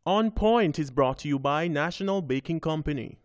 On Point is brought to you by National Baking Company.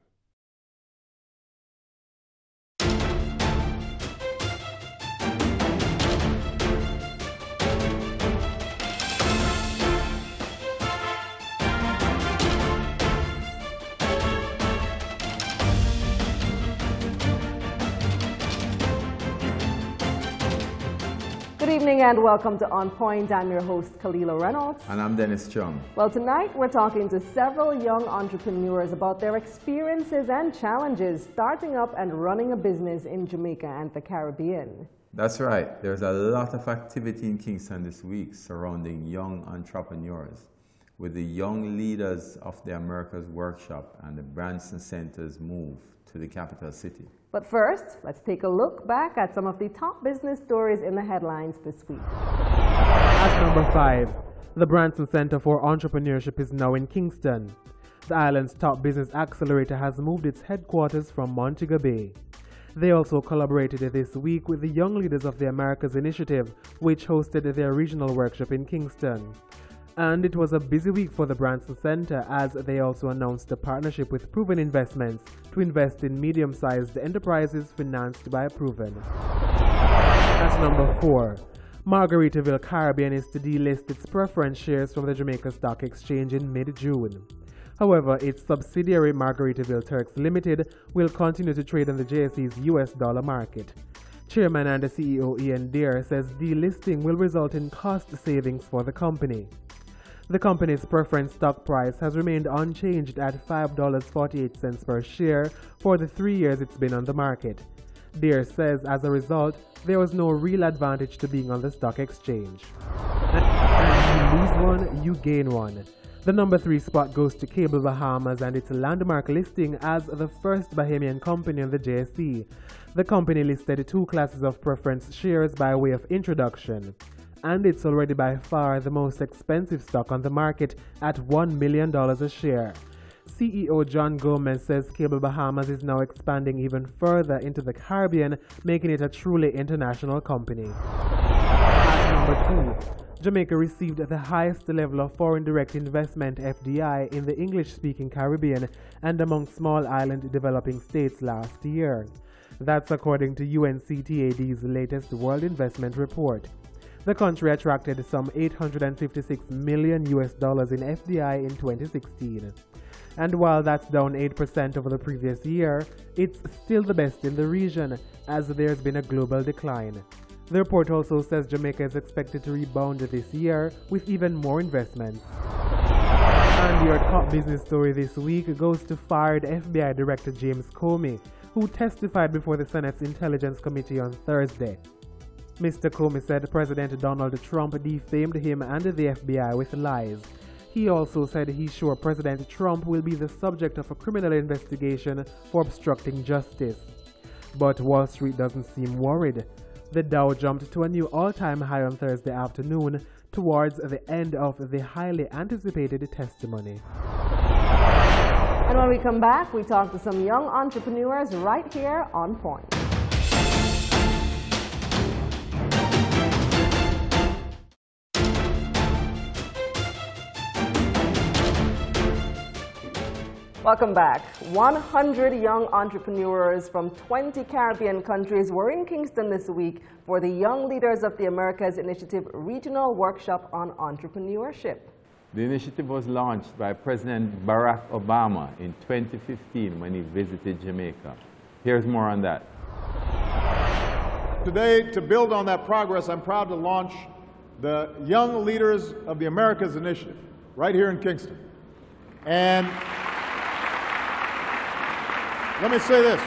Good evening and welcome to On Point. I'm your host, Kalila Reynolds. And I'm Dennis Chung. Well, tonight we're talking to several young entrepreneurs about their experiences and challenges starting up and running a business in Jamaica and the Caribbean. That's right. There's a lot of activity in Kingston this week surrounding young entrepreneurs, with the Young Leaders of the Americas workshop and the Branson Center's move to the capital city. But first, let's take a look back at some of the top business stories in the headlines this week. At number 5, the Branson Center for Entrepreneurship is now in Kingston. The island's top business accelerator has moved its headquarters from Montego Bay. They also collaborated this week with the Young Leaders of the Americas initiative, which hosted their regional workshop in Kingston. And it was a busy week for the Branson Center as they also announced a partnership with Proven Investments to invest in medium-sized enterprises financed by Proven. At number 4, Margaritaville Caribbean is to delist its preference shares from the Jamaica Stock Exchange in mid-June. However, its subsidiary Margaritaville Turks Limited will continue to trade on the JSE's US dollar market. Chairman and CEO Ian Deere says delisting will result in cost savings for the company. The company's preference stock price has remained unchanged at $5.48 per share for the 3 years it's been on the market. Deere says as a result, there was no real advantage to being on the stock exchange. And you lose one, you gain one. The number 3 spot goes to Cable Bahamas and its landmark listing as the first Bahamian company on the JSE. The company listed 2 classes of preference shares by way of introduction. And it's already by far the most expensive stock on the market at $1 million a share. CEO John Gomez says Cable Bahamas is now expanding even further into the Caribbean, making it a truly international company. At number 2, Jamaica received the highest level of foreign direct investment FDI in the English-speaking Caribbean and among small island developing states last year. That's according to UNCTAD's latest World Investment Report. The country attracted some $856 million in FDI in 2016. And while that's down 8% over the previous year, it's still the best in the region as there's been a global decline. The report also says Jamaica is expected to rebound this year with even more investments. And your top business story this week goes to fired FBI Director James Comey, who testified before the Senate's Intelligence Committee on Thursday. Mr. Comey said President Donald Trump defamed him and the FBI with lies. He also said he's sure President Trump will be the subject of a criminal investigation for obstructing justice. But Wall Street doesn't seem worried. The Dow jumped to a new all-time high on Thursday afternoon towards the end of the highly anticipated testimony. And when we come back, we talk to some young entrepreneurs right here on Point. Welcome back. 100 young entrepreneurs from 20 Caribbean countries were in Kingston this week for the Young Leaders of the Americas Initiative Regional Workshop on Entrepreneurship. The initiative was launched by President Barack Obama in 2015 when he visited Jamaica. Here's more on that. Today, to build on that progress, I'm proud to launch the Young Leaders of the Americas Initiative right here in Kingston. And let me say this.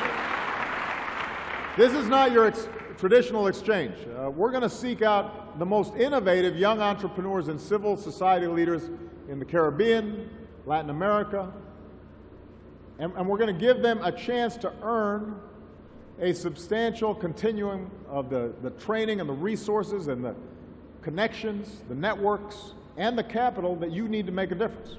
This is not your traditional exchange. We're going to seek out the most innovative young entrepreneurs and civil society leaders in the Caribbean, Latin America, and we're going to give them a chance to earn a substantial continuum of the training and the resources and the connections, the networks, and the capital that you need to make a difference.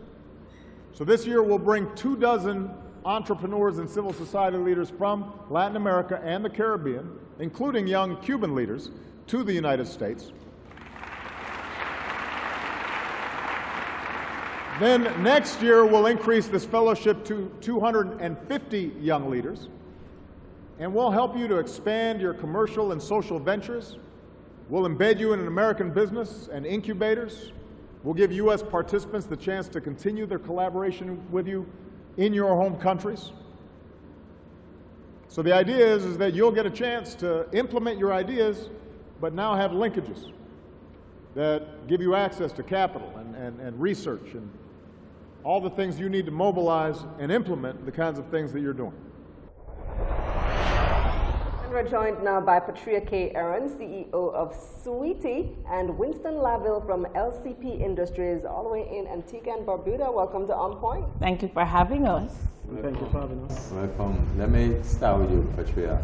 So this year we'll bring 24 entrepreneurs and civil society leaders from Latin America and the Caribbean, including young Cuban leaders, to the United States. Then next year, we'll increase this fellowship to 250 young leaders, and we'll help you to expand your commercial and social ventures. We'll embed you in an American business and incubators. We'll give U.S. participants the chance to continue their collaboration with you in your home countries. So the idea is that you'll get a chance to implement your ideas, but now have linkages that give you access to capital and research and all the things you need to mobilize and implement the kinds of things that you're doing. And we're joined now by Patria K. Aaron, CEO of Sweety, and Winston Laville from LCP Industries, all the way in Antigua and Barbuda. Welcome to On Point. Thank you for having us. Thank you for having us. Welcome. Let me start with you, Patria.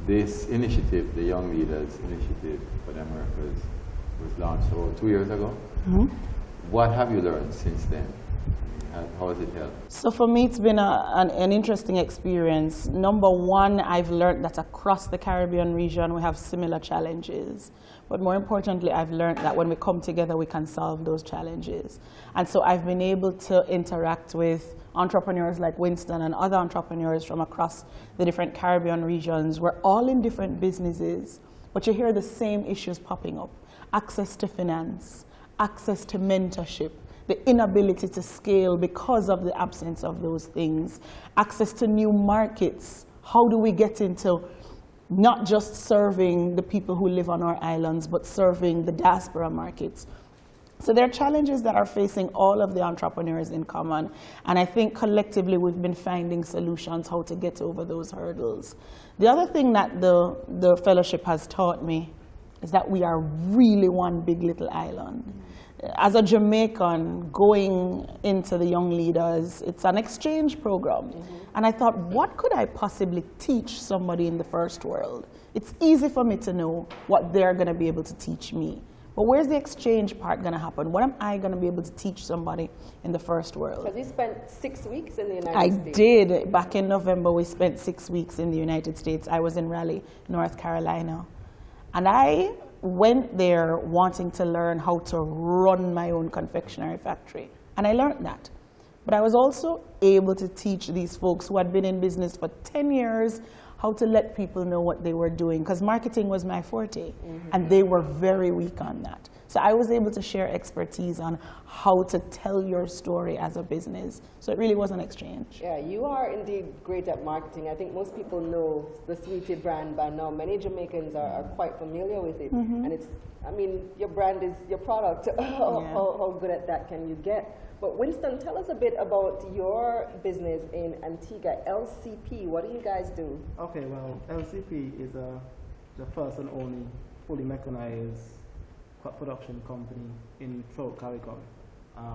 This initiative, the Young Leaders Initiative for the Americas, was launched 2 years ago. Mm-hmm. What have you learned since then? How has it helped? So for me, it's been an interesting experience. Number one, I've learned that across the Caribbean region, we have similar challenges. But more importantly, I've learned that when we come together, we can solve those challenges. And so I've been able to interact with entrepreneurs like Winston and other entrepreneurs from across the different Caribbean regions. We're all in different businesses, but you hear the same issues popping up. Access to finance, access to mentorship, the inability to scale because of the absence of those things, access to new markets. How do we get into not just serving the people who live on our islands, but serving the diaspora markets? So there are challenges that are facing all of the entrepreneurs in common, and I think collectively we've been finding solutions how to get over those hurdles. The other thing that the fellowship has taught me is that we are really one big little island. As a Jamaican going into the Young Leaders, it's an exchange program. And I thought, what could I possibly teach somebody in the first world? It's easy for me to know what they're going to be able to teach me. But where's the exchange part going to happen? What am I going to be able to teach somebody in the first world? Because you spent 6 weeks in the United States. I did. Back in November, we spent 6 weeks in the United States. I was in Raleigh, North Carolina. And I went there wanting to learn how to run my own confectionery factory. And I learned that. But I was also able to teach these folks who had been in business for 10 years how to let people know what they were doing, because marketing was my forte, and they were very weak on that. So I was able to share expertise on how to tell your story as a business. So it really was an exchange. Yeah, you are indeed great at marketing. I think most people know the Sweety brand by now. Many Jamaicans are quite familiar with it. And it's, I mean, your brand is your product. How good at that can you get? But Winston, tell us a bit about your business in Antigua, LCP. What do you guys do? Okay, well, LCP is the first and only fully mechanized crop production company in throughout CARICOM.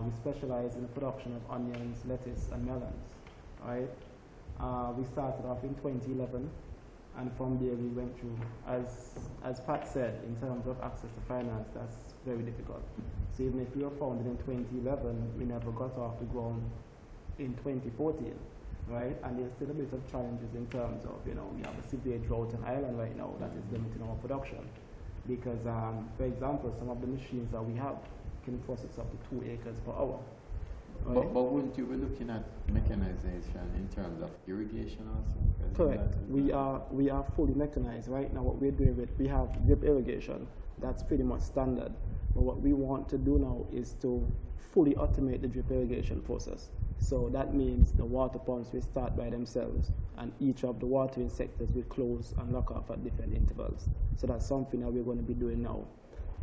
We specialize in the production of onions, lettuce, and melons. Right? We started off in 2011, and from there we went through, as Pat said, in terms of access to finance, that's very difficult. So even if we were founded in 2011, we never got off the ground in 2014, right? And there's still a bit of challenges in terms of, we have a severe drought on island right now that is limiting our production. Because, for example, some of the machines that we have can process up to 2 acres per hour. Right? But wouldn't you be looking at mechanization in terms of irrigation also? Correct. We are fully mechanized. Right now what we're doing we have drip irrigation. That's pretty much standard. But what we want to do now is to fully automate the drip irrigation process. So that means the water pumps will start by themselves, and each of the watering sectors will close and lock off at different intervals. So that's something that we're going to be doing now.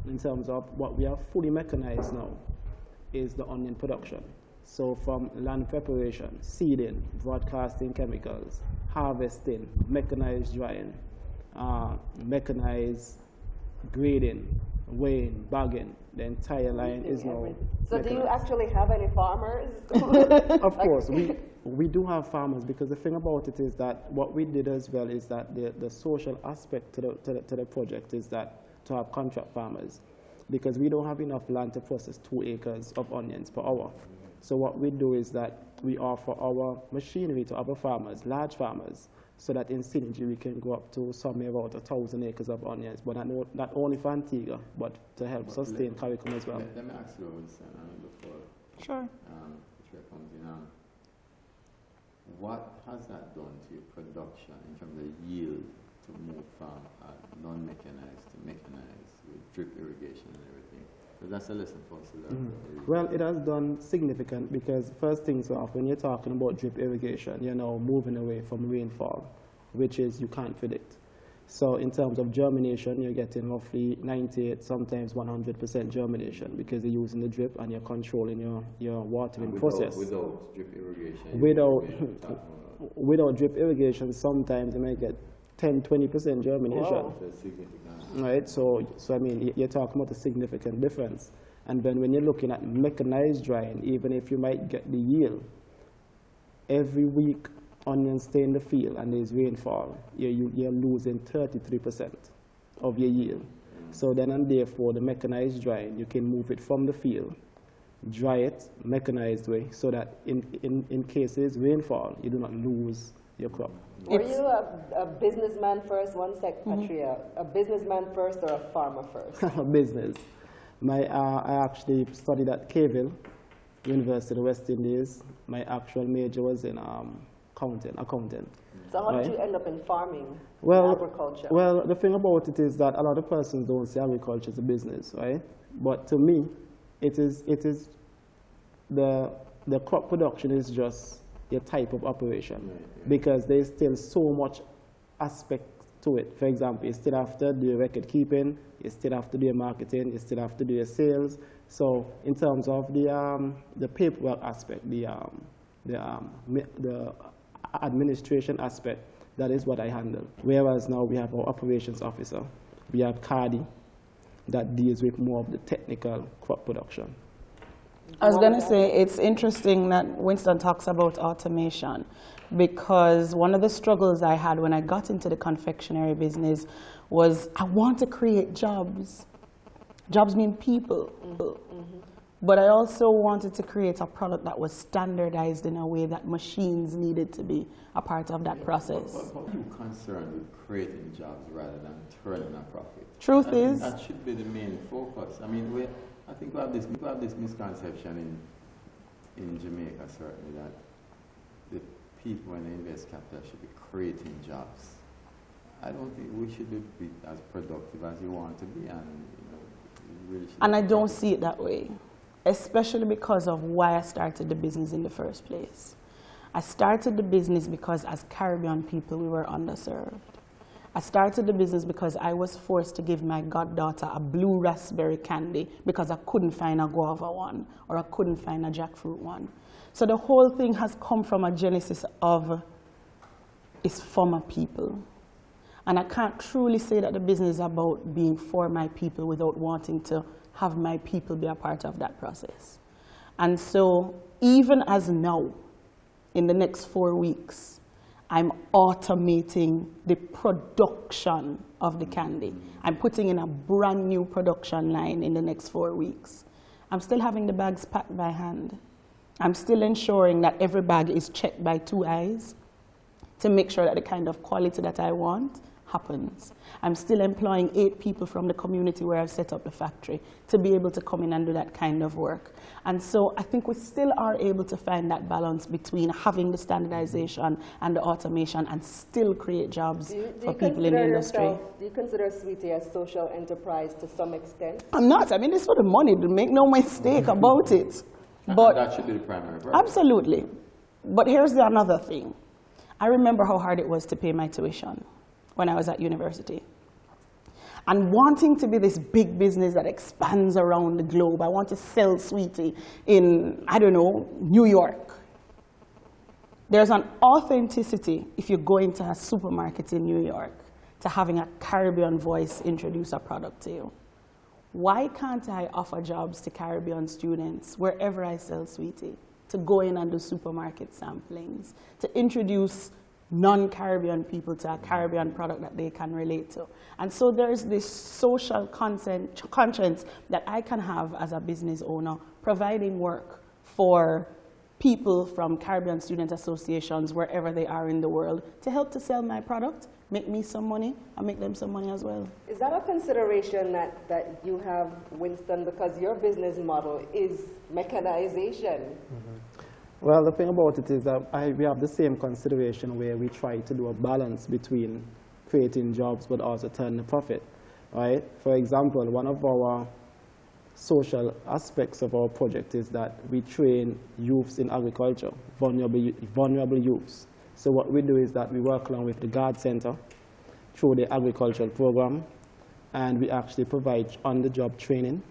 In terms of what we have fully mechanized now is the onion production. So from land preparation, seeding, broadcasting chemicals, harvesting, mechanized drying, mechanized grading, weighing, bagging, the entire line is now So do you actually have any farmers? Of course, we do have farmers, because the thing about it is that what we did as well is that the social aspect to the project is that to have contract farmers, because we don't have enough land to process 2 acres of onions per hour. So what we do is that we offer our machinery to other farmers, large farmers, so that in synergy we can go up to somewhere about 1,000 acres of onions, but not only for Antigua, but to help sustain CARICOM as well. Let me ask you, Winston, before Sure. Which comes in. What has that done to your production in terms of yield to move from non-mechanized to mechanized with drip irrigation and everything? So that's a lesson for us to learn. Well, it has done significant because first things off, when you're talking about drip irrigation, you're now moving away from rainfall, which is you can't predict. So in terms of germination, you're getting roughly 98, sometimes 100% germination because you're using the drip and you're controlling your watering process. Without drip irrigation? Without drip irrigation, sometimes you might get 10, 20% germination. Wow. That's significant. Right, so I mean, you're talking about a significant difference. And then when you're looking at mechanized drying, even if you might get the yield, every week onions stay in the field and there's rainfall, you're losing 33% of your yield. So then and therefore, the mechanized drying, you can move it from the field, dry it mechanized way, so that in cases rainfall, you do not lose your crop. Were you a businessman first? One sec, Patria. A businessman first or a farmer first? Business. I actually studied at Caville, University of the West Indies. My actual major was in accounting. So how did you end up in farming, agriculture? Well, the thing about it is that a lot of persons don't see agriculture as a business, right? But to me, it is the crop production is just a type of operation because there's still so much aspect to it. For example, you still have to do record keeping, you still have to do your marketing, you still have to do your sales. So in terms of the paperwork aspect, the administration aspect, that is what I handle. Whereas now we have our operations officer, we have Cardi that deals with more of the technical crop production. I was going to say, it's interesting that Winston talks about automation because one of the struggles I had when I got into the confectionery business was I want to create jobs. Jobs mean people. But I also wanted to create a product that was standardized in a way that machines needed to be a part of that process. But are you concerned with creating jobs rather than turning a profit? Truth is, that should be the main focus. I mean, I think we have this misconception in Jamaica, certainly, that the people, when they invest capital, should be creating jobs. I don't think we should be as productive as you want to be, and really should. And I don't see it that way, especially because of why I started the business in the first place. I started the business because as Caribbean people, we were underserved. I started the business because I was forced to give my goddaughter a blue raspberry candy because I couldn't find a guava one or I couldn't find a jackfruit one. So the whole thing has come from a genesis of it's for my people. And I can't truly say that the business is about being for my people without wanting to have my people be a part of that process. And so even as now, in the next 4 weeks, I'm automating the production of the candy. I'm putting in a brand new production line in the next 4 weeks. I'm still having the bags packed by hand. I'm still ensuring that every bag is checked by 2 eyes to make sure that the kind of quality that I want happens. I'm still employing 8 people from the community where I've set up the factory to be able to come in and do that kind of work. And so I think we still are able to find that balance between having the standardization and the automation and still create jobs for people in the industry. Do you consider Sweetie a social enterprise to some extent? I'm not. I mean, it's for the money. Make no mistake about it. But that should be the primary purpose. Absolutely. But here's another thing. I remember how hard it was to pay my tuition when I was at university. And wanting to be this big business that expands around the globe, I want to sell Sweetie in, I don't know, New York. There's an authenticity if you go into a supermarket in New York to having a Caribbean voice introduce a product to you. Why can't I offer jobs to Caribbean students wherever I sell Sweetie to go in and do supermarket samplings, to introduce non-Caribbean people to a Caribbean product that they can relate to? And so there's this social conscience that I can have as a business owner, providing work for people from Caribbean student associations wherever they are in the world to help to sell my product make me some money, and make them some money as well. Is that a consideration that you have, Winston, because your business model is mechanization? Well, the thing about it is that we have the same consideration where we try to do a balance between creating jobs but also turning a profit, right? For example, one of our social aspects of our project is that we train youths in agriculture, vulnerable youths. So what we do is that we work along with the Guard Center through the agricultural program, and we actually provide on-the-job training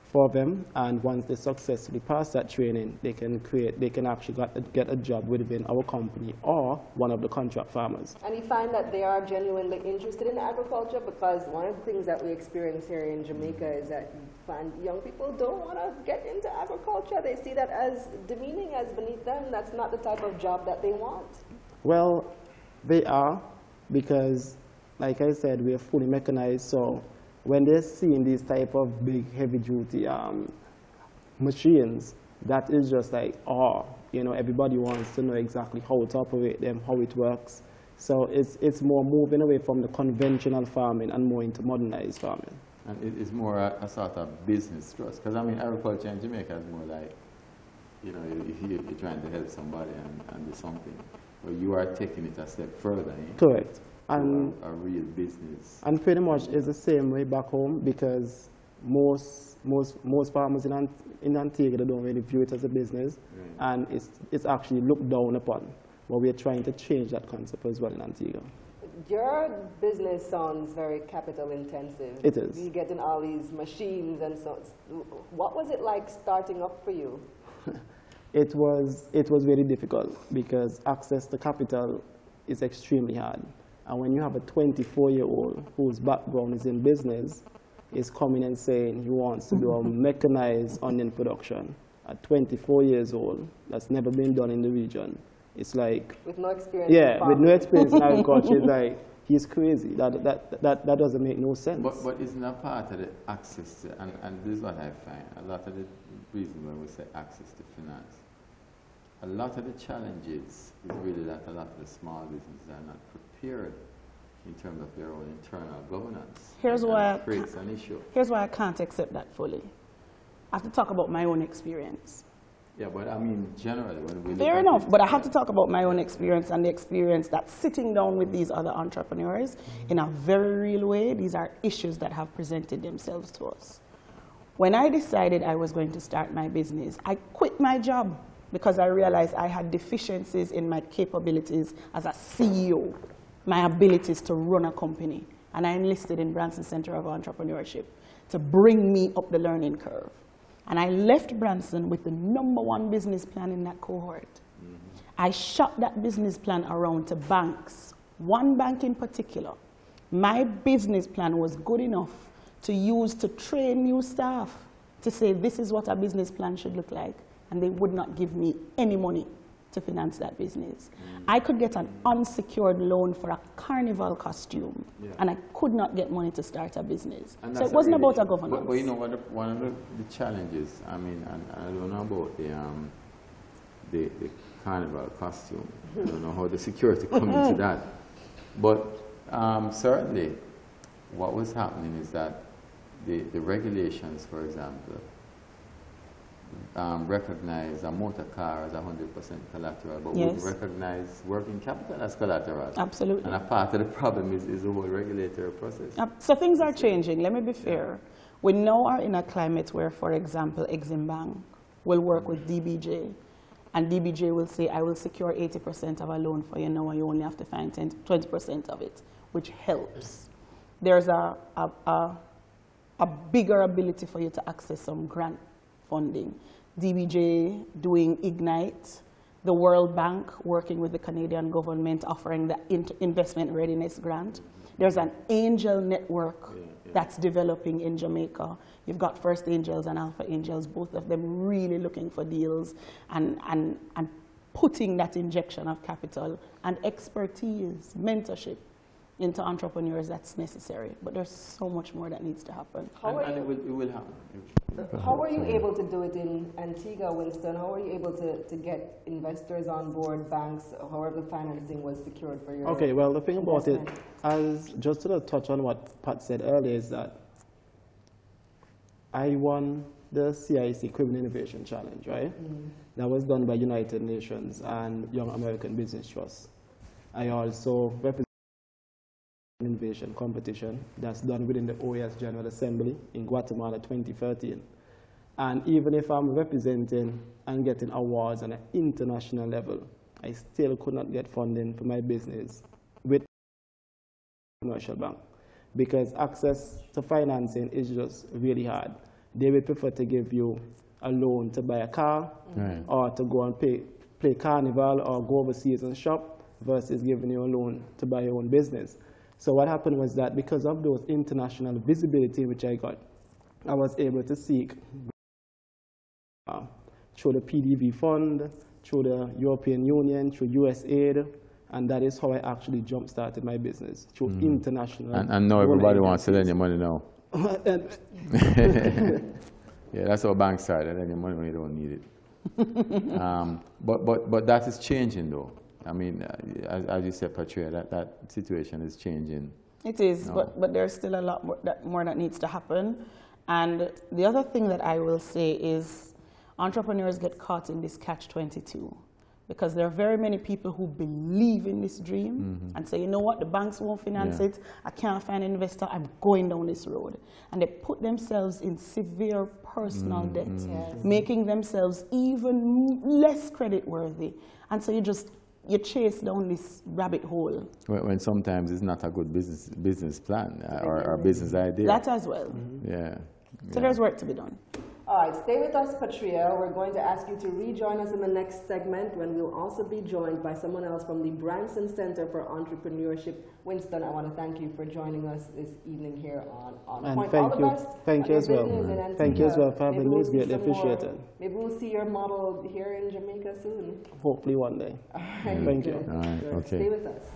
for them, and once they successfully pass that training, they can actually get a job within our company or one of the contract farmers. And you find that they are genuinely interested in agriculture? Because one of the things that we experience here in Jamaica is that you find young people don't want to get into agriculture. They see that as demeaning, as beneath them. That's not the type of job that they want. Well, they are, because, like I said, we are fully mechanized, so when they're seeing these type of big, heavy-duty machines, that is just like, oh, you know, everybody wants to know exactly how to operate them, how it works. So it's more moving away from the conventional farming and more into modernized farming. And it's more a sort of business trust, because I mean, agriculture in Jamaica is more like, you know, if you're trying to help somebody and do something, well, you are taking it a step further. Correct. And a real business. And pretty much it's the same way back home, because most farmers in Antigua, they don't really view it as a business, and it's actually looked down upon. But we are trying to change that concept as well in Antigua. Your business sounds very capital intensive. It is. You get in all these machines and so. What was it like starting up for you? It was really difficult, because access to capital is extremely hard. And when you have a 24-year-old whose background is in business, is coming and saying he wants to do a mechanized onion production at 24 years old, that's never been done in the region. It's like, with no experience. Yeah, with no experience in agriculture, it's like, he's crazy. That doesn't make no sense. But isn't that part of the access to, and this is what I find, a lot of the reason why we say access to finance, a lot of the challenges is really that a lot of the small businesses are not prepared in terms of their own internal governance. Here's why it creates an issue. Here's why I can't accept that fully. I have to talk about my own experience. Yeah, but I mean, generally, when we Fair enough, but I have to talk about my own experience and the experience that sitting down with these other entrepreneurs in a very real way, these are issues that have presented themselves to us. When I decided I was going to start my business, I quit my job because I realized I had deficiencies in my capabilities as a CEO, my abilities to run a company. And I enlisted in Branson Center of Entrepreneurship to bring me up the learning curve. And I left Branson with the #1 business plan in that cohort. I shot that business plan around to banks, one bank in particular. My business plan was good enough to use to train new staff to say this is what a business plan should look like. And they would not give me any money to finance that business. I could get an unsecured loan for a carnival costume, and I could not get money to start a business. So it wasn't about a governance. But you know what? One of the challenges, I mean, and I don't know about the carnival costume. I don't know how the security come into that. But certainly, what was happening is that the regulations, for example, recognize a motor car as 100% collateral, but we recognize working capital as collateral. Absolutely. And a part of the problem is the whole regulatory process. So things are changing. Let me be fair. We now are in a climate where, for example, Exim Bank will work with DBJ, and DBJ will say, I will secure 80% of a loan for you now, and you only have to find 20% of it, which helps. There's a bigger ability for you to access some grant funding. DBJ doing Ignite, the World Bank working with the Canadian government offering the investment readiness grant. There's an angel network that's developing in Jamaica. You've got First Angels and Alpha Angels, both of them really looking for deals and putting that injection of capital and expertise, mentorship into entrepreneurs that's necessary. But there's so much more that needs to happen. And it will happen. How were you able to do it in Antigua, Winston? How were you able to get investors on board, banks, however financing was secured for your Okay, well, the thing about it, investment? as just to touch on what Pat said earlier, is that I won the CIC Criminal Innovation Challenge, right? That was done by United Nations and Young American Business Trust. I also represent an innovation competition that's done within the OAS General Assembly in Guatemala 2013. And even if I'm representing and getting awards on an international level, I still could not get funding for my business with commercial bank because access to financing is just really hard. They would prefer to give you a loan to buy a car or to go and play carnival or go overseas and shop versus giving you a loan to buy your own business. So what happened was that because of those international visibility which I got, I was able to seek through the PDV fund, through the European Union, through USAID, and that is how I actually jump-started my business, through international. And now everybody wants to lend you money now. Yeah, that's how banks start. They lend you money when you don't need it. But that is changing, though. I mean, as you said, Patria, that situation is changing. It is, No. but there's still a lot more that needs to happen. And the other thing that I will say is entrepreneurs get caught in this catch-22 because there are very many people who believe in this dream and say, you know what, the banks won't finance it, I can't find an investor, I'm going down this road. And they put themselves in severe personal debt, making themselves even less credit-worthy. And so you chase down this rabbit hole. When sometimes it's not a good business plan or business idea. That as well. Yeah. So there's work to be done. All right, stay with us, Patria. We're going to ask you to rejoin us in the next segment when we'll also be joined by someone else from the Branson Center for Entrepreneurship. Winston, I want to thank you for joining us this evening here on And Point. thank All you. the best. Thank you as well. In Thank you as well for Antigua. having me. It's greatly Maybe we'll see some more. appreciated. Maybe we'll see your model here in Jamaica soon. Hopefully one day. All right, Thank you. good. All right, Good. okay. Stay with us.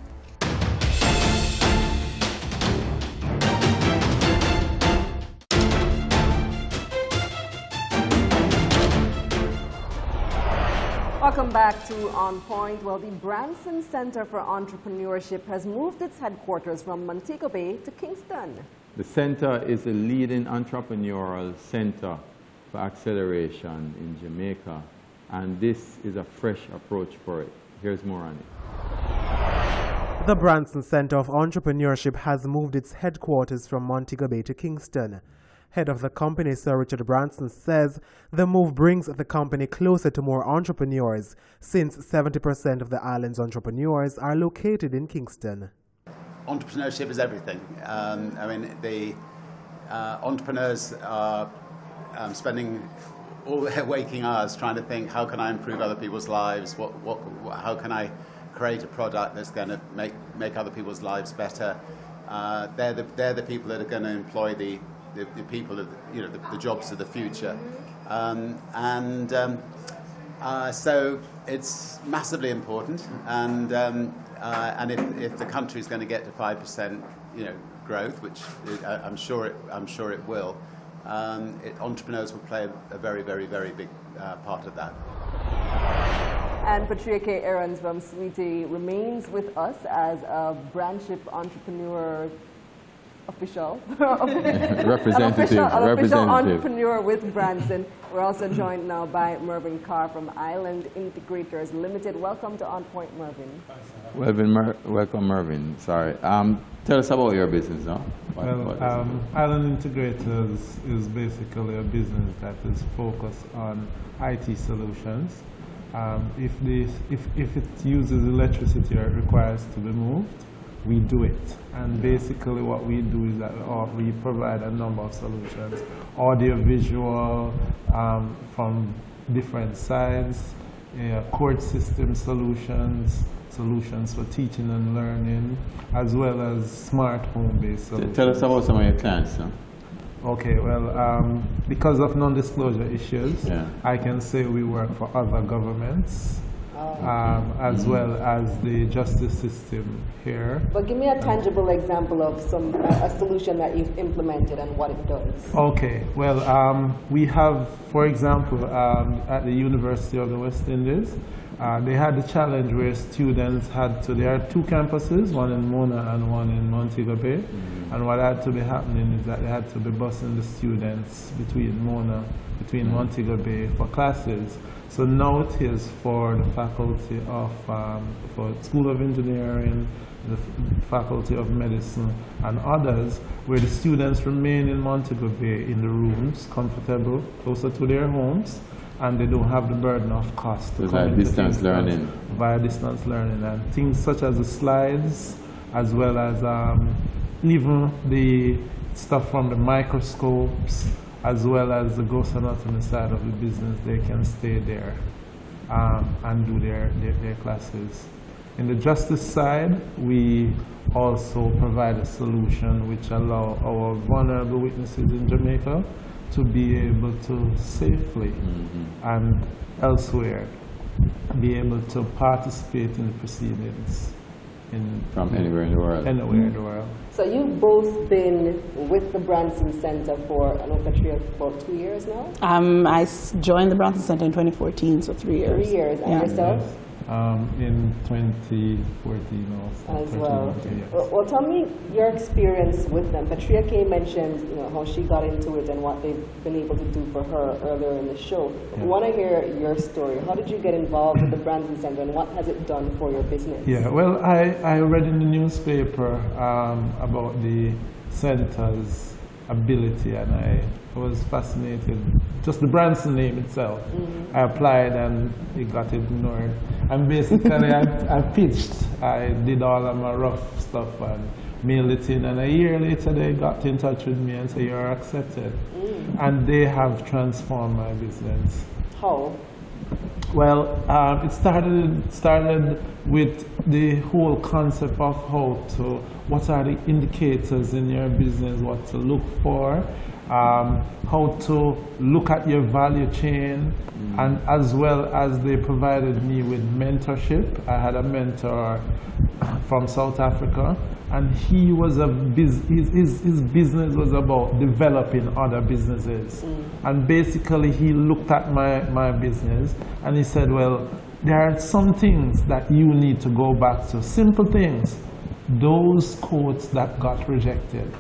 Welcome back to On Point. Well, the Branson Center for Entrepreneurship has moved its headquarters from Montego Bay to Kingston. The center is a leading entrepreneurial center for acceleration in Jamaica, and this is a fresh approach for it. Here's more on it. The Branson Center of Entrepreneurship has moved its headquarters from Montego Bay to Kingston. Head of the company, Sir Richard Branson, says the move brings the company closer to more entrepreneurs, since 70% of the island's entrepreneurs are located in Kingston. Entrepreneurship is everything. I mean, the entrepreneurs are spending all their waking hours trying to think, how can I improve other people's lives? How can I create a product that's going to make other people's lives better? They're the people that are going to employ the people, the jobs of the future. So it's massively important, and if the country is going to get to 5%, growth, which I'm sure it will, entrepreneurs will play a very, very, very big part of that. And Patria K. Aarons from Sweetie remains with us as a Brandship entrepreneur official. Representative. Official entrepreneur with Branson. We're also joined now by Mervyn Carr from Island Integrators Limited. Welcome to On Point, Mervyn. Welcome, Mervyn. Sorry. Tell us about your business, huh? Island Integrators is basically a business that is focused on IT solutions. If it uses electricity or it requires to be moved, we do it. And basically what we do is that we provide a number of solutions, audio, visual, from different sides, court system solutions for teaching and learning, as well as smart home-based solutions. Tell us about some of your clients, huh? Okay, well, because of non-disclosure issues, I can say we work for other governments, as well as the justice system here. But give me a tangible example of a solution that you've implemented and what it does. Okay, well, we have, for example, at the University of the West Indies, they had the challenge where students had to, there are two campuses, one in Mona and one in Montego Bay, and what had to be happening is that they had to be busing the students between Montego Bay for classes. So now it is for the faculty of, for School of Engineering, the Faculty of Medicine, and others, where the students remain in Montego Bay in the rooms, comfortable, closer to their homes, and they don't have the burden of cost. Via distance learning. Via distance learning, and things such as the slides, as well as even the stuff from the microscopes, as well as the ghost anatomy side of the business, they can stay there and do their classes. In the justice side, we also provide a solution which allow our vulnerable witnesses in Jamaica to be able to safely and elsewhere be able to participate in the proceedings from anywhere in the world. Anywhere in the world. So you've both been with the Branson Center for about 2 years now? I joined the Branson Center in 2014, so 3 years. 3 years. And yourself? In 2014 also. As well. Yes. Well, tell me your experience with them. Patria Kay mentioned how she got into it and what they've been able to do for her earlier in the show. I want to hear your story. How did you get involved with the Branson Center and what has it done for your business? Yeah, well, I read in the newspaper about the center's ability, and I was fascinated. Just the Branson name itself. I applied and it got ignored. And basically I pitched. I did all of my rough stuff and mailed it in. And a year later they got in touch with me and said, "You're accepted." And they have transformed my business. How? Well, it started with the whole concept of what are the indicators in your business, what to look for, how to look at your value chain, and as well as they provided me with mentorship. I had a mentor from South Africa, and he was his business was about developing other businesses. And basically he looked at my business and he said, well, there are some things that you need to go back to, simple things. Those quotes that got rejected,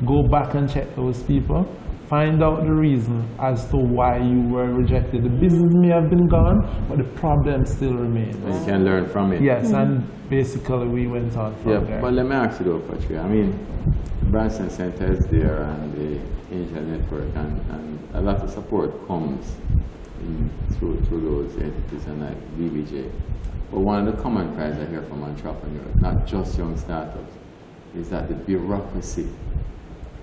go back and check those people, find out the reason as to why you were rejected. The business may have been gone, but the problem still remains. You can learn from it. Yes, and basically we went on from there. But let me ask you though, Patria. I mean, the Branson Center is there and the Angel Network, and a lot of support comes through those entities and like BBJ. But one of the common cries I hear from entrepreneurs, not just young startups, is that the bureaucracy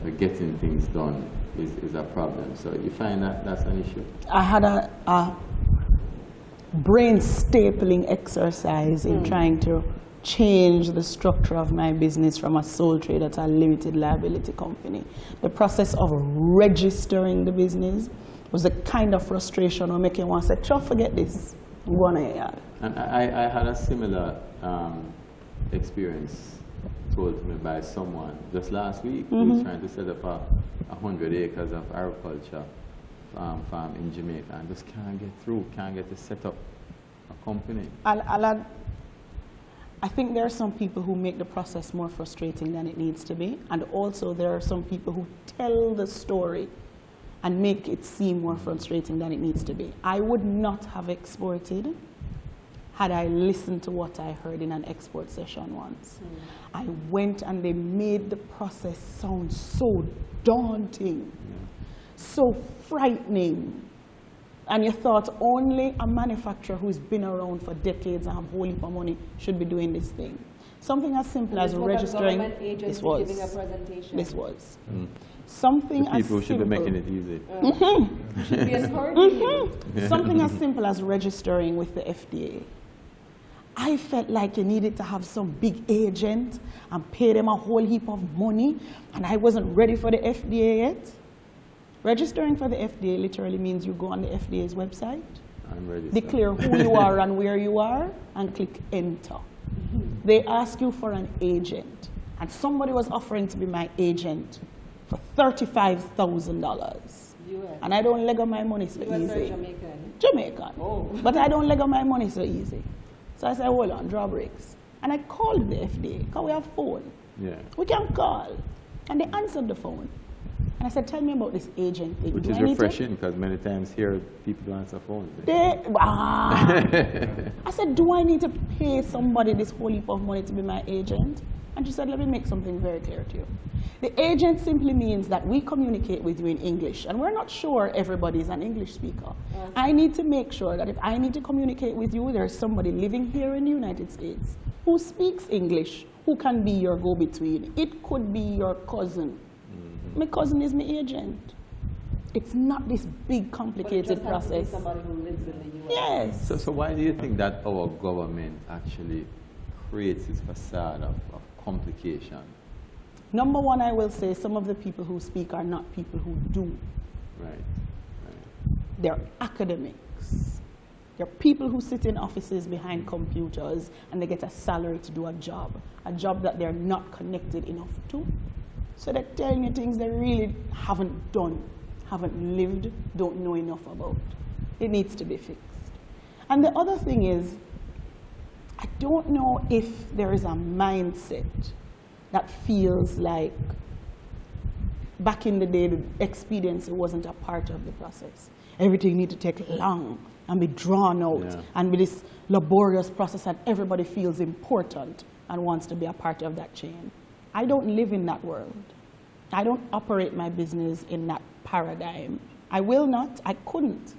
of getting things done is a problem. So you find that that's an issue? I had a brain stapling exercise in trying to change the structure of my business from a sole trader to a limited liability company. The process of registering the business was the kind of frustration of making one say, "Sure, forget this, I'm going to yard." And I had a similar experience told to me by someone just last week who was trying to set up 100 acres of agriculture farm in Jamaica and just can't get through, can't get to set up a company. I think there are some people who make the process more frustrating than it needs to be, and also there are some people who tell the story and make it seem more frustrating than it needs to be. I would not have exported had I listened to what I heard in an export session once. I went and they made the process sound so daunting, so frightening. And you thought only a manufacturer who's been around for decades and have a whole heap of money should be doing this thing. Something as simple as registering. This was. Giving a presentation. This was. Something as people should simple. be making it easy. Should be encouraging you. Something as simple as registering with the FDA. I felt like you needed to have some big agent and pay them a whole heap of money, and I wasn't ready for the FDA yet. Registering for the FDA literally means you go on the FDA's website, I'm ready. Declare who you are and where you are, and click enter. They ask you for an agent, and somebody was offering to be my agent for $35,000. And I don't leg on my money so US easy. or Jamaican? Jamaican. Oh. But I don't leg on my money so easy. So I said, hold on, draw breaks. And I called the FDA, because we have phone. Yeah. We can call. And they answered the phone. And I said, tell me about this agent thing. Which Do is I need to- refreshing, because many times here people don't answer phones. I said, do I need to pay somebody this whole heap of money to be my agent? And she said, let me make something very clear to you. The agent simply means that we communicate with you in English, and we're not sure everybody is an English speaker. I need to make sure that if I need to communicate with you, there's somebody living here in the United States who speaks English, who can be your go-between. It could be your cousin. My cousin is my agent. It's not this big, complicated process. Somebody who lives in the U.S. Yes. So why do you think that our government actually creates this facade of complication? Number one, I will say some of the people who speak are not people who do. Right. They're academics. They're people who sit in offices behind computers and they get a salary to do a job that they're not connected enough to. So they're telling you things they really haven't done, haven't lived, don't know enough about. It needs to be fixed. And the other thing is, I don't know if there is a mindset that feels like back in the day, the expediency wasn't a part of the process. Everything needs to take long and be drawn out and be this laborious process, and everybody feels important and wants to be a part of that chain. I don't live in that world. I don't operate my business in that paradigm. I will not, I couldn't.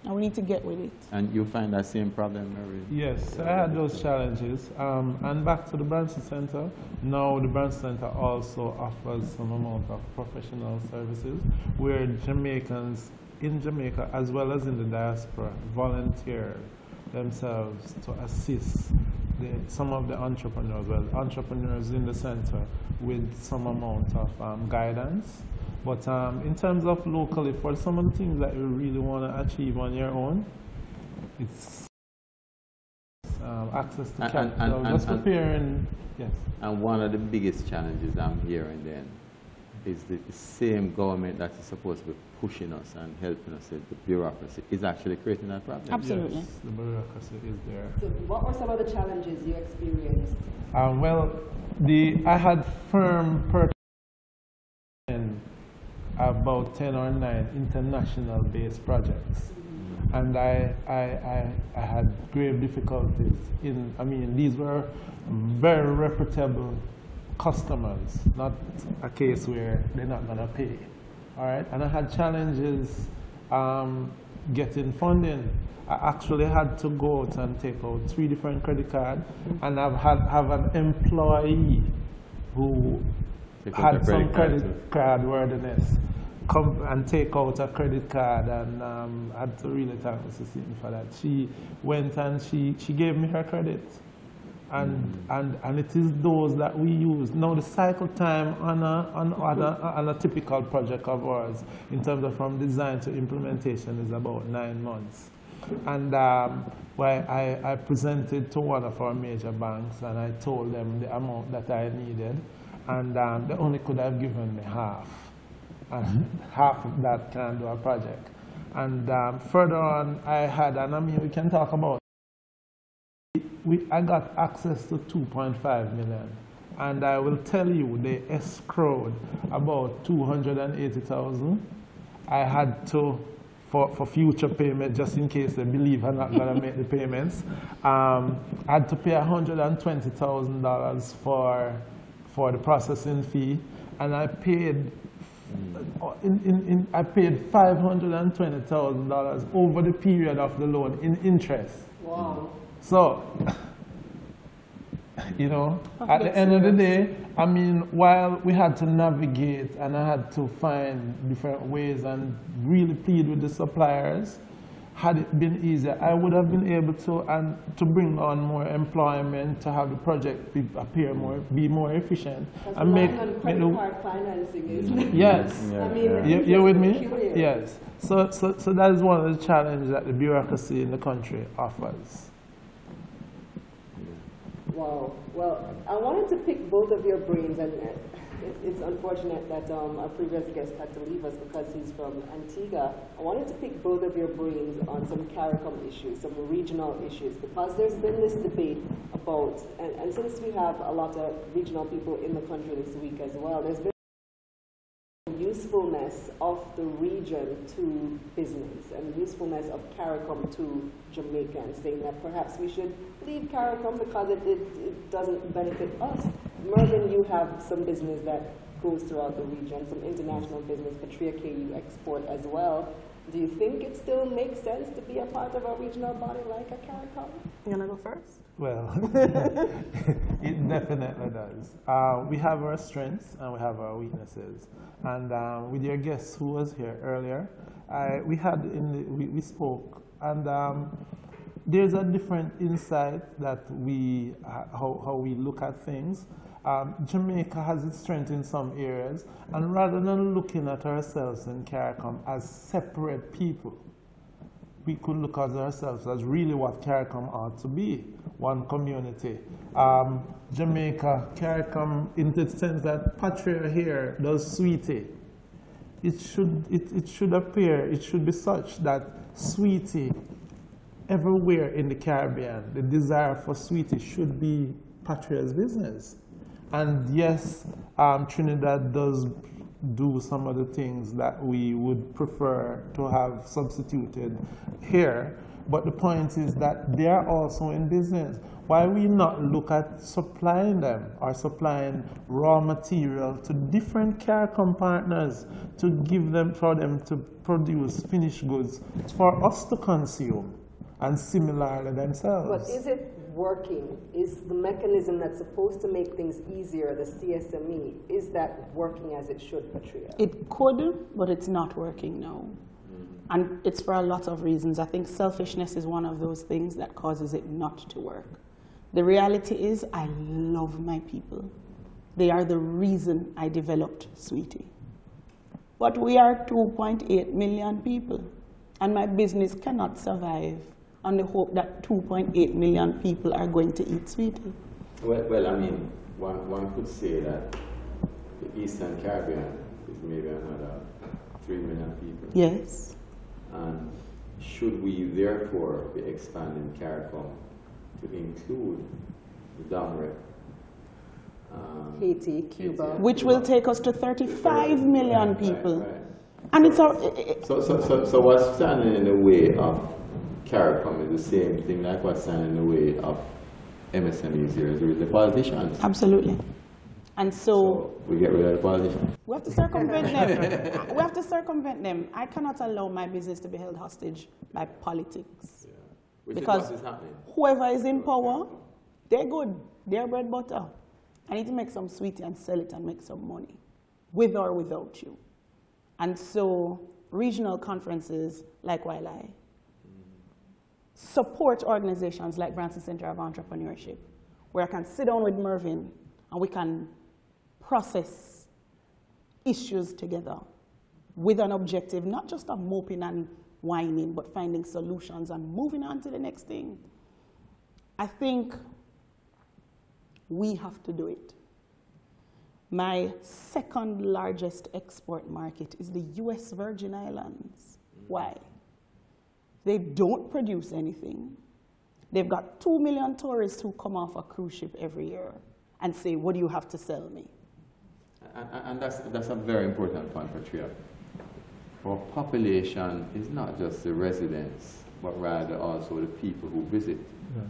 And we need to get with it. And you find that same problem, Mary? Yes, I had those challenges. And back to the Branson Center, now the Branson Center also offers some amount of professional services where Jamaicans in Jamaica as well as in the diaspora volunteer themselves to assist some of the entrepreneurs, entrepreneurs in the center with some amount of guidance. But in terms of locally, for some of the things that you really want to achieve on your own, it's access to capital, just preparing, yes. And one of the biggest challenges I'm hearing then is the same government that is supposed to be pushing us and helping us with the bureaucracy is actually creating that problem. Absolutely. Yes, the bureaucracy is there. So what were some of the challenges you experienced? Well, I had firm purchase in about 10 or 9 international-based projects. And I had grave difficulties these were very reputable customers, not a case where they're not going to pay. All right, and I had challenges getting funding. I actually had to go out and take out 3 different credit cards, and have an employee who had some credit card worthiness come and take out a credit card, and I had to really thank Mrs. Seaton for that. She went and she gave me her credit. And it is those that we use. Now the cycle time on a typical project of ours, in terms of from design to implementation, is about 9 months. And I presented to one of our major banks, and I told them the amount that I needed, and they only could have given me half. And half of that can do a project. And further on, I had, we can talk about, I got access to 2.5 million, and I will tell you they escrowed about 280,000. I had to, for future payment, just in case they believe I'm not going to make the payments, I had to pay $120,000 for the processing fee, and I paid I paid $520,000 over the period of the loan in interest. Wow. So, at the end of the day, while we had to navigate and I had to find different ways and really plead with the suppliers, had it been easier, I would have been able to bring on more employment, to have the project be more efficient, and make credit card financing is. Yes, I mean, you're with me. Yes. So that is one of the challenges that the bureaucracy in the country offers. Wow. Well, I wanted to pick both of your brains, and it's unfortunate that our previous guest had to leave us because he's from Antigua. I wanted to pick both of your brains on some CARICOM issues, some regional issues, because there's been this debate about, and since we have a lot of regional people in the country this week as well, there's been usefulness of the region to business and usefulness of CARICOM to Jamaicans, saying that perhaps we should leave CARICOM because it doesn't benefit us. Mervyn, you have some business that goes throughout the region, some international business. Patricia, you export as well. Do you think it still makes sense to be a part of a regional body like a CARICOM? You want to go first? Well, it definitely does. We have our strengths and we have our weaknesses. And with your guest who was here earlier, we spoke, and there's a different insight that how we look at things. Jamaica has its strength in some areas, and rather than looking at ourselves in CARICOM as separate people, we could look at ourselves as really what CARICOM ought to be, one community. Jamaica, CARICOM, in the sense that Patria here does Sweetie. It should appear, it should be such that Sweetie, everywhere in the Caribbean, the desire for Sweetie should be Patria's business. And yes, Trinidad does do some of the things that we would prefer to have substituted here. But the point is that they are also in business. Why we not look at supplying them or supplying raw material to different CARICOM partners to give them, for them to produce finished goods for us to consume, and similarly themselves. But is it working? Is the mechanism that's supposed to make things easier, the CSME, is that working as it should, Patria? It could, but it's not working now. And it's for a lot of reasons. I think selfishness is one of those things that causes it not to work. The reality is, I love my people. They are the reason I developed Sweetie. But we are 2.8 million people, and my business cannot survive on the hope that 2.8 million people are going to eat Sweetie. Well, I mean, one could say that the Eastern Caribbean is maybe another 3 million people. Yes. And should we therefore be expanding CARICOM to include the DOMREP, Haiti, Cuba, which will take us to 35 million people. Right. And it's so what's standing in the way of CARICOM is the same thing like what's standing in the way of MSMEs here, is the politicians. Absolutely. And so we get rid of the politicians. We have to circumvent them. We have to circumvent them. I cannot allow my business to be held hostage by politics. Yeah. Because whoever is in power, they're good. They're bread butter. I need to make some Sweetie and sell it and make some money, with or without you. And so regional conferences like YLI support organizations like Branson Center of Entrepreneurship, where I can sit down with Mervyn and we can process issues together with an objective, not just of moping and whining, but finding solutions and moving on to the next thing. I think we have to do it. My second largest export market is the US Virgin Islands. Why? They don't produce anything. They've got 2 million tourists who come off a cruise ship every year and say, what do you have to sell me? And that's a very important point, Patria. Our population is not just the residents, but rather also the people who visit. Yeah.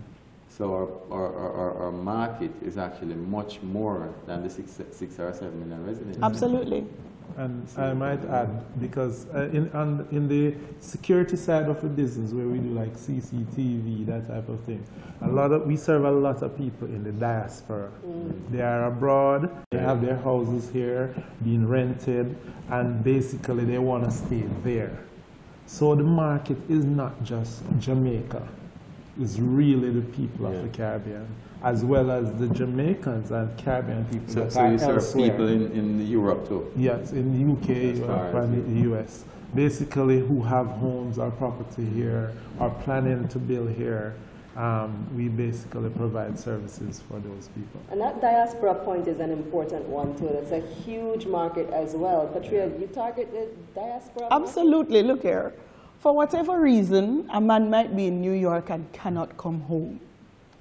So our market is actually much more than the 6 or 7 million residents. Absolutely. And I might add, because in the security side of the business, where we do like CCTV, that type of thing, we serve a lot of people in the diaspora. They are abroad, they have their houses here, being rented, and basically they want to stay there. So the market is not just Jamaica. It's really the people of the Caribbean, as well as the Jamaicans and Caribbean people that So are you serve elsewhere. people in Europe too? Yes, in the UK, Europe, and the US. Basically, who have homes or property here, or planning to build here. We basically provide services for those people. And that diaspora point is an important one too. It's a huge market as well. Patria, you target the diaspora? Absolutely. Look here. For whatever reason, a man might be in New York and cannot come home.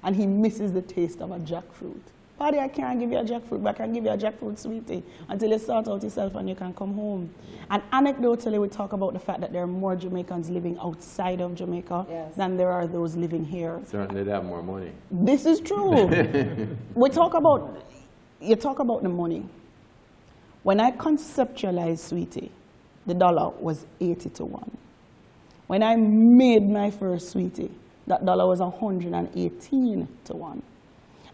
And he misses the taste of a jackfruit. Paddy, I can't give you a jackfruit, but I can give you a jackfruit sweetie until you sort out yourself and you can come home. And anecdotally, we talk about the fact that there are more Jamaicans living outside of Jamaica than there are those living here. Certainly they have more money. This is true. You talk about the money. When I conceptualized Sweetie, the dollar was 80 to 1. When I made my first Sweetie, that dollar was 118 to 1.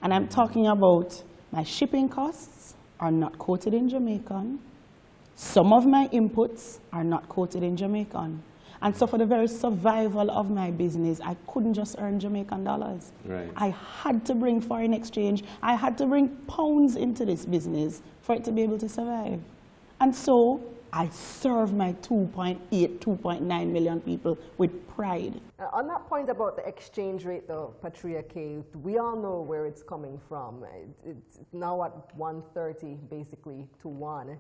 And I'm talking about my shipping costs are not quoted in Jamaican. Some of my inputs are not quoted in Jamaican. And so for the very survival of my business, I couldn't just earn Jamaican dollars. Right. I had to bring foreign exchange. I had to bring pounds into this business for it to be able to survive. And so I serve my 2.8, 2.9 million people with pride. On that point about the exchange rate, though, Patria K, we all know where it's coming from. It's now at 130, basically, to 1.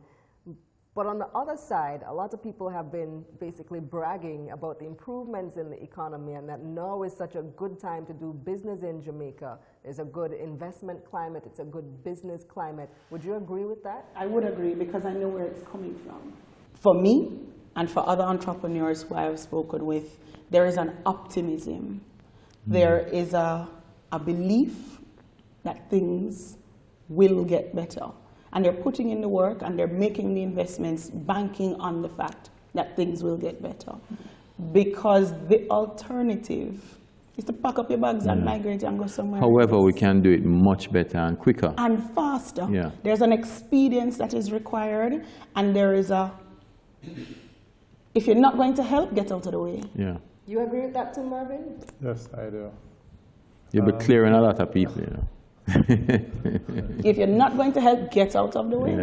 But on the other side, a lot of people have been basically bragging about the improvements in the economy and that now is such a good time to do business in Jamaica. There's a good investment climate. It's a good business climate. Would you agree with that? I would agree because I know where it's coming from. For me and for other entrepreneurs who I have spoken with, there is an optimism. There is a belief that things will get better. And they're putting in the work and they're making the investments, banking on the fact that things will get better. Because the alternative is to pack up your bags and migrate and go somewhere However, else. we can do it much better and quicker. And faster. Yeah. There's an expedience that is required, and there is a, if you're not going to help, get out of the way. Yeah. You agree with that too, Marvin? Yes, I do. You'll be clearing a lot of people, you know. If you're not going to help, get out of the way.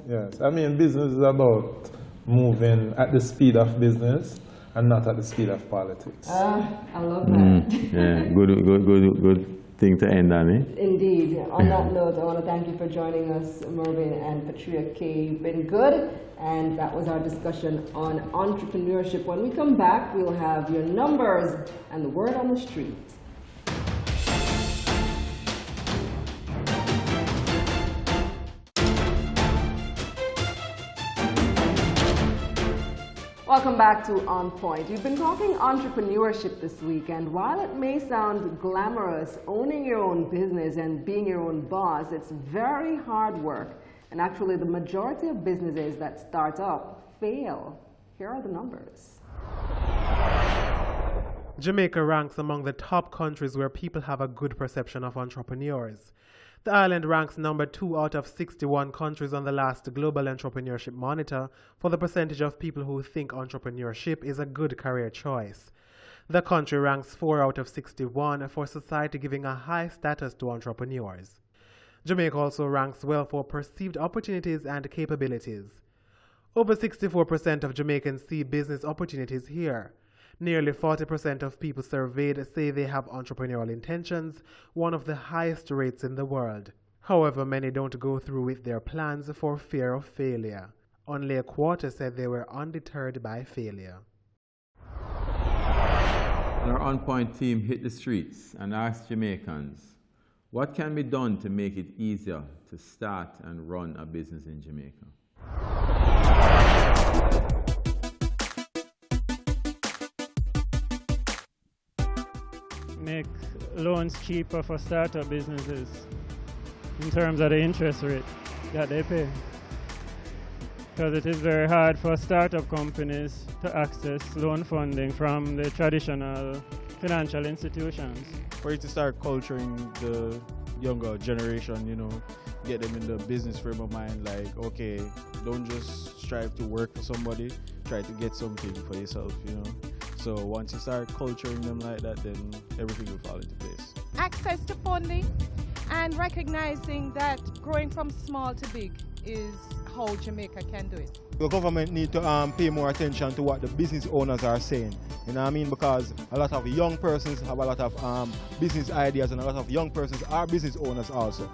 Yes, I mean, business is about moving at the speed of business and not at the speed of politics. I love that. Yeah, good thing to end on, eh? Indeed. On that note, I want to thank you for joining us, Mervyn and Patria K. You've been good, and that was our discussion on entrepreneurship. When we come back, we'll have your numbers and the word on the street. Welcome back to On Point. We've been talking entrepreneurship this week, and while it may sound glamorous, owning your own business and being your own boss, it's very hard work. And actually, the majority of businesses that start up fail. Here are the numbers. Jamaica ranks among the top countries where people have a good perception of entrepreneurs. The island ranks number 2 out of 61 countries on the last Global Entrepreneurship Monitor for the percentage of people who think entrepreneurship is a good career choice. The country ranks 4 out of 61 for society giving a high status to entrepreneurs. Jamaica also ranks well for perceived opportunities and capabilities. Over 64% of Jamaicans see business opportunities here. Nearly 40% of people surveyed say they have entrepreneurial intentions, one of the highest rates in the world. However, many don't go through with their plans for fear of failure. Only a quarter said they were undeterred by failure. Our On Point team hit the streets and asked Jamaicans, what can be done to make it easier to start and run a business in Jamaica? Make loans cheaper for startup businesses in terms of the interest rate that they pay. Because it is very hard for startup companies to access loan funding from the traditional financial institutions. For you to start culturing the younger generation, you know, get them in the business frame of mind, like, okay, don't just strive to work for somebody, try to get something for yourself, you know. So once you start culturing them like that, then everything will fall into place. Access to funding and recognizing that growing from small to big is how Jamaica can do it. The government need to pay more attention to what the business owners are saying. You know what I mean? Because a lot of young persons have a lot of business ideas, and a lot of young persons are business owners also.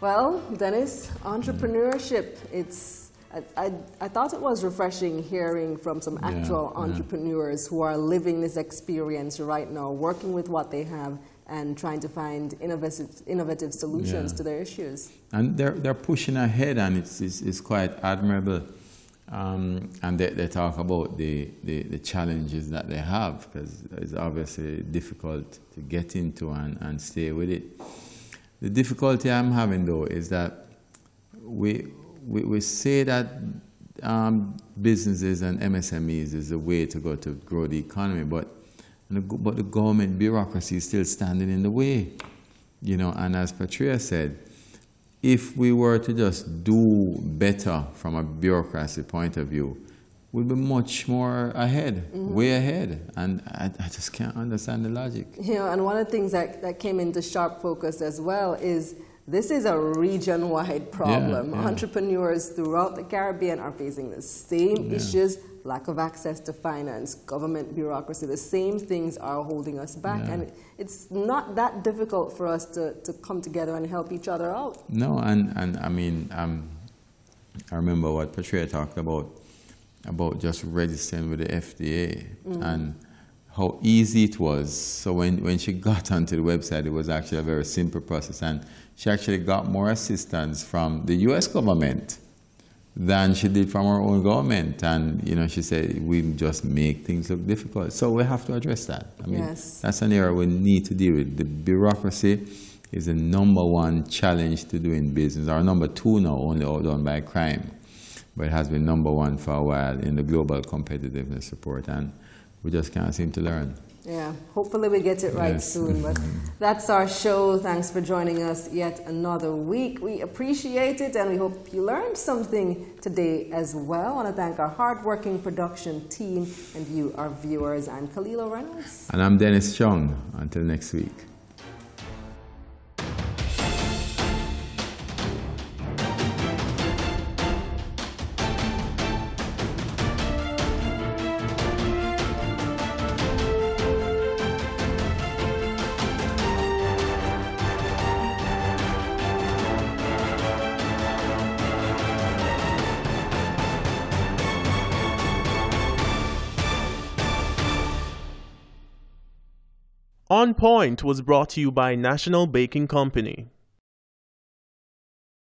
Well, Dennis, entrepreneurship, I thought it was refreshing hearing from some actual entrepreneurs who are living this experience right now, working with what they have and trying to find innovative solutions to their issues. And they're pushing ahead, and it's quite admirable. And they talk about the challenges that they have, because it's obviously difficult to get into and stay with it. The difficulty I'm having, though, is that we say that businesses and MSMEs is the way to go to grow the economy, but the government bureaucracy is still standing in the way, you know. And as Patria said, if we were to just do better from a bureaucracy point of view, we'll be much more ahead, way ahead. And I just can't understand the logic. You know, and one of the things that came into sharp focus as well is this is a region-wide problem. Entrepreneurs throughout the Caribbean are facing the same issues: lack of access to finance, government bureaucracy. The same things are holding us back. And it's not that difficult for us to come together and help each other out. No, and I mean, I remember what Patria talked about just registering with the FDA and how easy it was. So when she got onto the website, it was actually a very simple process, and she actually got more assistance from the US government than she did from her own government. And, you know, she said, we just make things look difficult. So we have to address that. I mean, that's an area we need to deal with. The bureaucracy is the #1 challenge to doing business, or #2 now, only outdone by crime. But it has been #1 for a while in the global competitiveness report, and we just can't seem to learn. Yeah, hopefully we get it right soon. But that's our show. Thanks for joining us yet another week. We appreciate it, and we hope you learned something today as well. I want to thank our hardworking production team and you, our viewers. I'm Kalila Reynolds. And I'm Dennis Chung. Until next week. On Point was brought to you by National Baking Company.